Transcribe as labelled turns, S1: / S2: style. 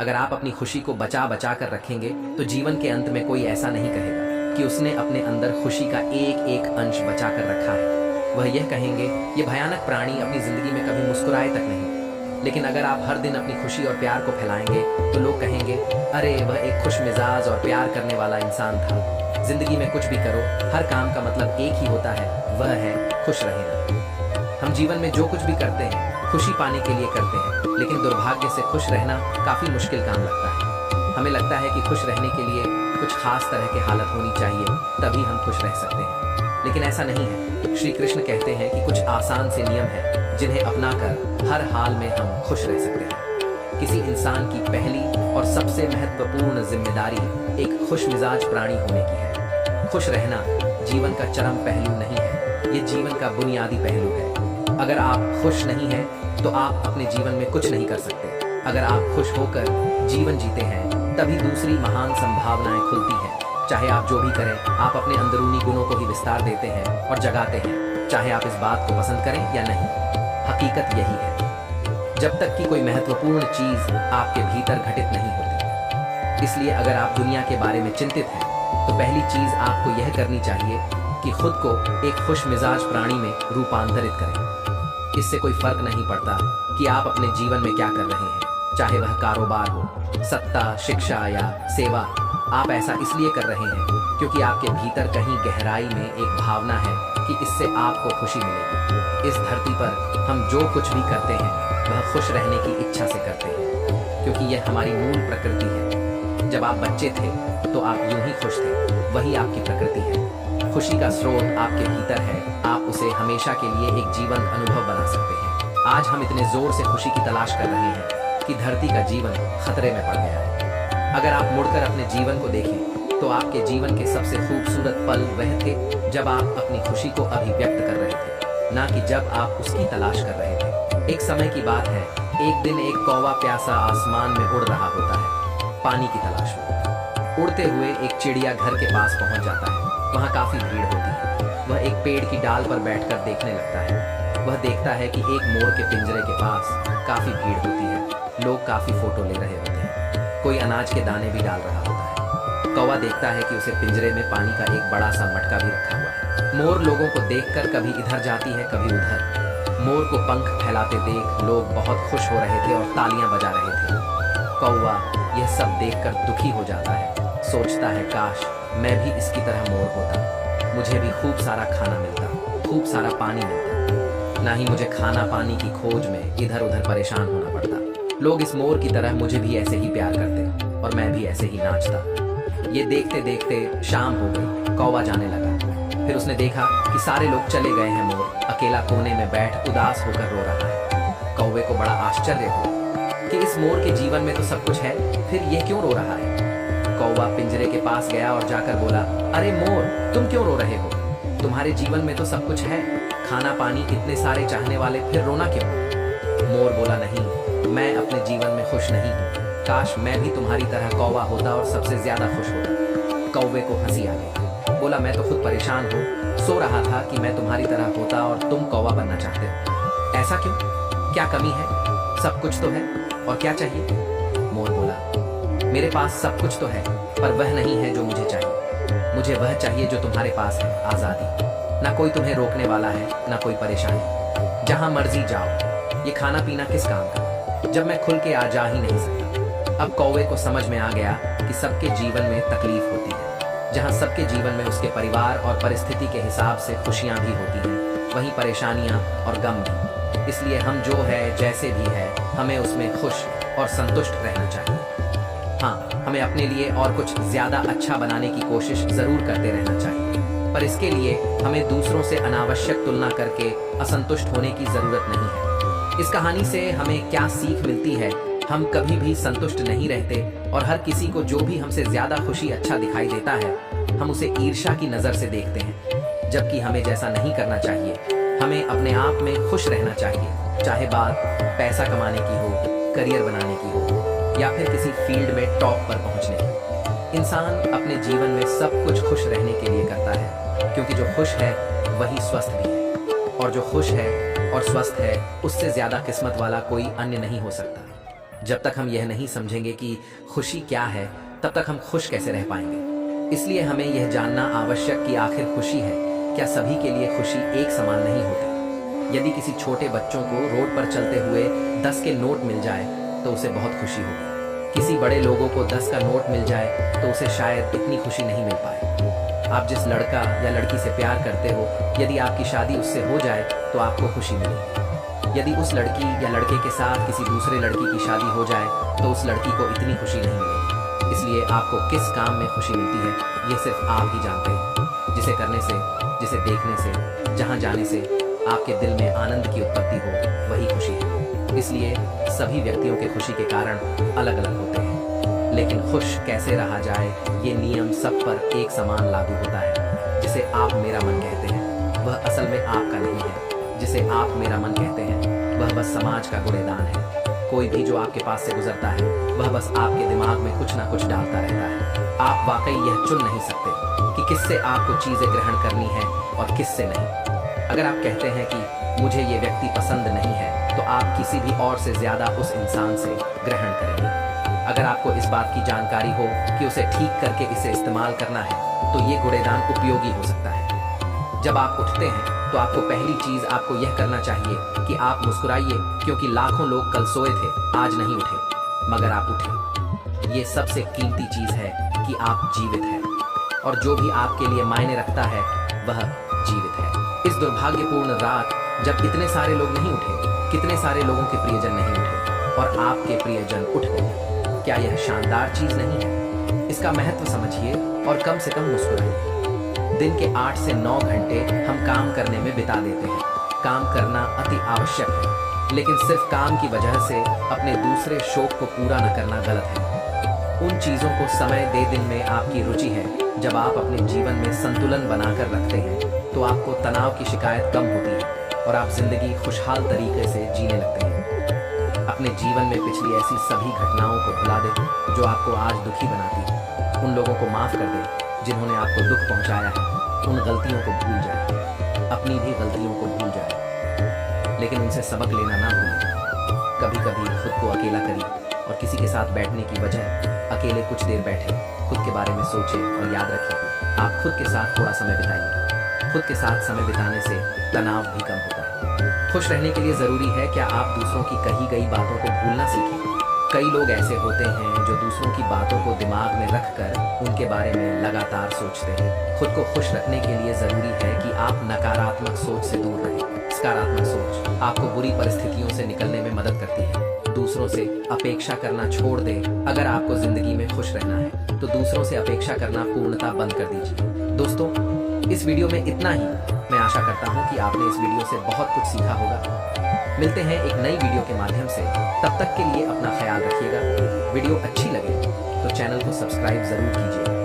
S1: अगर आप अपनी खुशी को बचा बचा कर रखेंगे तो जीवन के अंत में कोई ऐसा नहीं कहेगा कि उसने अपने अंदर खुशी का एक एक अंश बचा कर रखा है। वह यह कहेंगे, ये भयानक प्राणी अपनी जिंदगी में कभी मुस्कुराए तक नहीं। लेकिन अगर आप हर दिन अपनी खुशी और प्यार को फैलाएंगे तो लोग कहेंगे, अरे वह एक खुश मिजाज और प्यार करने वाला इंसान था। जिंदगी में कुछ भी करो, हर काम का मतलब एक ही होता है, वह है खुश रहना। हम जीवन में जो कुछ भी करते हैं खुशी पाने के लिए करते हैं, लेकिन दुर्भाग्य से खुश रहना काफ़ी मुश्किल काम लगता है। हमें लगता है कि खुश रहने के लिए कुछ खास तरह की हालत होनी चाहिए, तभी हम खुश रह सकते हैं। लेकिन ऐसा नहीं है। श्री कृष्ण कहते हैं कि कुछ आसान से नियम हैं जिन्हें अपनाकर हर हाल में हम खुश रह सकते हैं। किसी इंसान की पहली और सबसे महत्वपूर्ण जिम्मेदारी एक खुश मिजाज प्राणी होने की है। खुश रहना जीवन का चरम पहलू नहीं है, ये जीवन का बुनियादी पहलू है। अगर आप खुश नहीं हैं तो आप अपने जीवन में कुछ नहीं कर सकते। अगर आप खुश होकर जीवन जीते हैं तभी दूसरी महान संभावनाएं खुलती हैं। चाहे आप जो भी करें, आप अपने अंदरूनी गुणों को ही विस्तार देते हैं और जगाते हैं, चाहे आप इस बात को पसंद करें या नहीं। हकीकत यही है, जब तक कि कोई महत्वपूर्ण चीज आपके भीतर घटित नहीं होती। इसलिए अगर आप दुनिया के बारे में चिंतित हैं तो पहली चीज आपको यह करनी चाहिए कि खुद को एक खुश मिजाज प्राणी में रूपांतरित करें। इससे कोई फर्क नहीं पड़ता कि आप अपने जीवन में क्या कर रहे हैं, चाहे वह कारोबार हो, सत्ता, शिक्षा या सेवा। आप ऐसा इसलिए कर रहे हैं क्योंकि आपके भीतर कहीं गहराई में एक भावना है कि इससे आपको खुशी मिलेगी। इस धरती पर हम जो कुछ भी करते हैं वह खुश रहने की इच्छा से करते हैं, क्योंकि यह हमारी मूल प्रकृति है। जब आप बच्चे थे तो आप यूं ही खुश थे, वही आपकी प्रकृति है। खुशी का स्रोत आपके भीतर है, आप उसे हमेशा के लिए एक जीवंत अनुभव बना सकते हैं। आज हम इतने जोर से खुशी की तलाश कर रहे हैं कि धरती का जीवन खतरे में पड़ गया है। अगर आप मुड़कर अपने जीवन को देखें तो आपके जीवन के सबसे खूबसूरत पल वह थे जब आप अपनी खुशी को अभिव्यक्त कर रहे थे, ना कि जब आप उसकी तलाश कर रहे थे। एक समय की बात है, एक दिन एक कौवा प्यासा आसमान में उड़ रहा होता है, पानी की तलाश में। उड़ते हुए एक चिड़िया घर के पास पहुंच जाता है। वहाँ काफी भीड़ होती है। वह एक पेड़ की डाल पर बैठकर देखने लगता है। वह देखता है कि एक मोर के पिंजरे के पास काफी भीड़ होती है, लोग काफी फोटो ले रहे होते हैं, कोई अनाज के दाने भी डाल रहा होता है। कौवा देखता है कि उसे पिंजरे में पानी का एक बड़ा सा मटका भी रखा हुआ है। मोर लोगों को देखकर कभी इधर जाती है कभी उधर। मोर को पंख फैलाते देख लोग बहुत खुश हो रहे थे और तालियां बजा रहे थे। कौवा यह सब देखकर दुखी हो जाता है, सोचता है काश मैं भी इसकी तरह मोर होता, मुझे भी खूब सारा खाना मिलता, खूब सारा पानी मिलता, ना ही मुझे खाना पानी की खोज में इधर उधर परेशान होना पड़ता। लोग इस मोर की तरह मुझे भी ऐसे ही प्यार करते और मैं भी ऐसे ही नाचता। ये देखते देखते शाम हो गई, कौवा जाने लगा। फिर उसने देखा कि सारे लोग चले गए हैं, मोर अकेला कोने में बैठ उदास होकर रो रहा है। कौवे को बड़ा आश्चर्य हुआ कि इस मोर के जीवन में तो सब कुछ है, फिर यह क्यों रो रहा है। कौवा पिंजरे के पास गया और जाकर बोला, अरे मोर, तुम क्यों रो रहे हो? तुम्हारे जीवन में तो सब कुछ है, खाना पानी, इतने सारे चाहने वाले, फिर रोना क्यों? मोर बोला, नहीं, मैं अपने जीवन में खुश नहीं हूँ। काश मैं भी तुम्हारी तरह कौवा होता और सबसे ज्यादा खुश होता। कौवे को हंसी आ गई, बोला, मैं तो खुद परेशान हूँ, सो रहा था कि मैं तुम्हारी तरह होता और तुम कौवा बनना चाहते हो। ऐसा क्यों? क्या कमी है? सब कुछ तो है, और क्या चाहिए? मोर बोला, मेरे पास सब कुछ तो है, पर वह नहीं है जो मुझे चाहिए। मुझे वह चाहिए जो तुम्हारे पास है, आज़ादी। ना कोई तुम्हें रोकने वाला है, ना कोई परेशानी, जहां मर्जी जाओ। ये खाना पीना किस काम का, जब मैं खुल के आ जा ही नहीं सकता। अब कौवे को समझ में आ गया कि सबके जीवन में तकलीफ होती है। जहां सबके जीवन में उसके परिवार और परिस्थिति के हिसाब से खुशियां भी होती हैं, वहीं परेशानियां और गम भी। इसलिए हम जो है, जैसे भी है, हमें उसमें खुश और संतुष्ट रहना चाहिए। हाँ, हमें अपने लिए और कुछ ज्यादा अच्छा बनाने की कोशिश जरूर करते रहना चाहिए, पर इसके लिए हमें दूसरों से अनावश्यक तुलना करके असंतुष्ट होने की जरूरत नहीं है। इस कहानी से हमें क्या सीख मिलती है? हम कभी भी संतुष्ट नहीं रहते और हर किसी को जो भी हमसे ज्यादा खुशी अच्छा दिखाई देता है, हम उसे ईर्ष्या की नजर से देखते हैं, जबकि हमें जैसा नहीं करना चाहिए। हमें अपने आप में खुश रहना चाहिए, चाहे बात पैसा कमाने की हो, करियर बनाने की हो, या फिर किसी फील्ड में टॉप पर पहुंचने की। इंसान अपने जीवन में सब कुछ खुश रहने के लिए करता है, क्योंकि जो खुश है वही स्वस्थ भी है, और जो खुश है और स्वस्थ है उससे ज्यादा किस्मत वाला कोई अन्य नहीं हो सकता। जब तक हम यह नहीं समझेंगे कि खुशी क्या है, तब तक हम खुश कैसे रह पाएंगे। इसलिए हमें यह जानना आवश्यक कि आखिर खुशी है क्या सभी के लिए खुशी एक समान नहीं होती। यदि किसी छोटे बच्चों को रोड पर चलते हुए 10 के नोट मिल जाए तो उसे बहुत खुशी होगी। किसी बड़े लोगों को 10 का नोट मिल जाए तो उसे शायद इतनी खुशी नहीं मिल पाए। आप जिस लड़का या लड़की से प्यार करते हो, यदि आपकी शादी उससे हो जाए तो आपको खुशी मिलेगी। यदि उस लड़की या लड़के के साथ किसी दूसरे लड़की की शादी हो जाए तो उस लड़की को इतनी खुशी नहीं मिलेगी। इसलिए आपको किस काम में खुशी मिलती है ये सिर्फ आप ही जानते हैं। जिसे करने से, जिसे देखने से, जहाँ जाने से आपके दिल में आनंद की उत्पत्ति हो, वही खुशी है। इसलिए सभी व्यक्तियों के खुशी के कारण अलग अलग होते हैं, लेकिन खुश कैसे रहा जाए ये नियम सब पर एक समान लागू होता है। जिसे आप मेरा मन कहते हैं वह असल में आपका नहीं है। जिसे आप मेरा मन कहते हैं वह बस समाज का कूड़ेदान है। कोई भी जो आपके पास से गुजरता है वह बस आपके दिमाग में कुछ ना कुछ डालता रहता है। आप वाकई यह चुन नहीं सकते कि किससे आपको चीजें ग्रहण करनी है और किससे नहीं। अगर आप कहते हैं कि मुझे ये व्यक्ति पसंद नहीं है तो आप किसी भी और से ज्यादा उस इंसान से ग्रहण करेंगे। अगर आपको इस बात की जानकारी हो कि उसे ठीक करके इसे इस्तेमाल करना है तो ये कूड़ेदान उपयोगी हो सकता है। जब आप उठते हैं तो आपको पहली चीज आपको यह करना चाहिए कि आप मुस्कुराइए, क्योंकि लाखों लोग कल सोए थे, आज नहीं उठे, मगर आप उठे। ये सबसे कीमती चीज है कि आप जीवित हैं, और जो भी आपके लिए मायने रखता है वह जीवित है। इस दुर्भाग्यपूर्ण रात जब इतने सारे लोग नहीं उठे, कितने सारे लोगों के प्रियजन नहीं उठे और आपके प्रियजन उठ गए, क्या यह शानदार चीज नहीं है? इसका महत्व समझिए और कम से कम मुस्कुराइए। दिन के 8 से 9 घंटे हम काम करने में बिता देते हैं। काम करना अति आवश्यक है, लेकिन सिर्फ काम की वजह से अपने दूसरे शौक को पूरा न करना गलत है। उन चीजों को समय दे। दिन में आपकी रुचि है। जब आप अपने जीवन में संतुलन बनाकर रखते हैं तो आपको तनाव की शिकायत कम होती है और आप जिंदगी खुशहाल तरीके से जीने लगते हैं। अपने जीवन में पिछली ऐसी सभी घटनाओं को भुला दें जो आपको आज दुखी बनाती है। उन लोगों को माफ कर दें जिन्होंने आपको दुख पहुंचाया है। उन गलतियों को भूल जाएं, अपनी भी गलतियों को भूल जाएं, लेकिन उनसे सबक लेना ना भूलें। कभी कभी खुद को अकेला करिए और किसी के साथ बैठने की बजाय अकेले कुछ देर बैठे, खुद के बारे में सोचें और याद रखें आप खुद के साथ थोड़ा समय बिताइए। खुद के साथ समय बिताने से तनाव भी कम होता है। खुश रहने के लिए जरूरी है क्या आप दूसरों की कही गई बातों को भूलना सीखें। कई लोग ऐसे होते हैं जो दूसरों की बातों को दिमाग में रखकर उनके बारे में लगातार सोचते हैं। खुद को खुश रखने के लिए जरूरी है कि आप नकारात्मक सोच से दूर रहें। सकारात्मक सोच आपको बुरी परिस्थितियों से निकलने में मदद करती है। दूसरों से अपेक्षा करना छोड़ दें। अगर आपको जिंदगी में खुश रहना है तो दूसरों से अपेक्षा करना पूर्णतः बंद कर दीजिए। दोस्तों, इस वीडियो में इतना ही। मैं आशा करता हूँ कि आपने इस वीडियो से बहुत कुछ सीखा होगा। मिलते हैं एक नई वीडियो के माध्यम से। तब तक के लिए अपना ख्याल रखिएगा। वीडियो अच्छी लगे तो चैनल को सब्सक्राइब जरूर कीजिए।